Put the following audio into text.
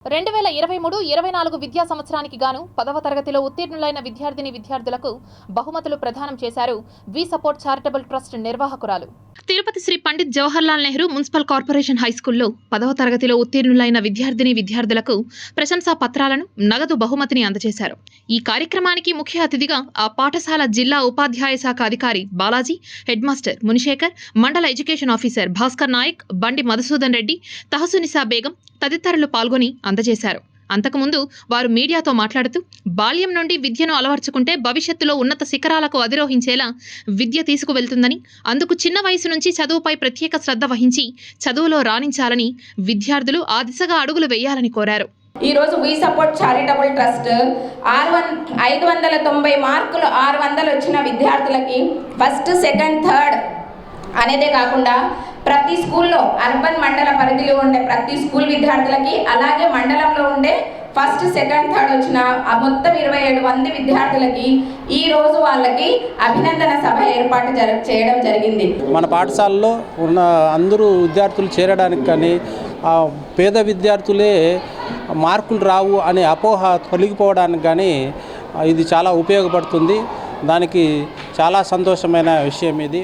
2023-24 విద్యా సంవత్సరానికి గాను 10వ తరగతిలో ఉత్తీర్ణులైన విద్యార్థులకు బహుమతులు ప్రదానం చేశారు వి సపోర్ట్ చారిటబుల్ ట్రస్ట్ నిర్వాహకురాలు. తిరుపతి శ్రీ పండిత్ జవహర్లాల్ నెహ్రూ మున్సిపల్ కార్పొరేషన్ హైస్కూల్లో 10వ తరగతిలో ఉత్తీర్ణులైన విద్యార్థులకు ప్రశంసా పత్రాలను, నగదు బహుమతిని అందజేశారు. ఈ కార్యక్రమానికి ముఖ్య అతిథిగా ఆ పాఠశాల జిల్లా ఉపాధ్యాయ శాఖ అధికారి బాలాజీ, హెడ్ మాస్టర్ మునిశేఖర్, మండల ఎడ్యుకేషన్ ఆఫీసర్ భాస్కర్ నాయక్, బండి మధుసూదన్ రెడ్డి, తహసునిసా బేగం తదితరులు పాల్గొని అందజేశారు. అంతకుముందు వారు మీడియాతో మాట్లాడుతూ బాల్యం నుండి విద్యను అలవర్చుకుంటే భవిష్యత్తులో ఉన్నత శిఖరాలకు అధిరోహించేలా విద్య తీసుకువెళ్తుందని, అందుకు చిన్న వయసు నుంచి చదువుపై ప్రత్యేక శ్రద్ధ వహించి చదువులో రాణించాలని, విద్యార్థులు ఆ దిశగా అడుగులు వేయాలని కోరారు. ఈ రోజు వి సపోర్ట్ చారిటబుల్ ట్రస్ట్ 590 మార్కులు 600 వచ్చిన విద్యార్థులకి ఫస్ట్, సెకండ్, థర్డ్ అనేదే కాకుండా ప్రతి స్కూల్లో అర్బన్ మండల పరిధిలో ఉండే ప్రతి స్కూల్ విద్యార్థులకి, అలాగే మండలంలో ఉండే ఫస్ట్, సెకండ్, థర్డ్ వచ్చిన మొత్తం 27 మంది విద్యార్థులకి ఈ రోజు వాళ్ళకి అభినందన సభ ఏర్పాటు చేయడం జరిగింది. మన పాఠశాలలో ఉన్న అందరూ విద్యార్థులు చేరడానికి కానీ, పేద విద్యార్థులే మార్కులు రావు అనే అపోహ తొలగిపోవడానికి కానీ ఇది చాలా ఉపయోగపడుతుంది. దానికి చాలా సంతోషమైన విషయం ఇది.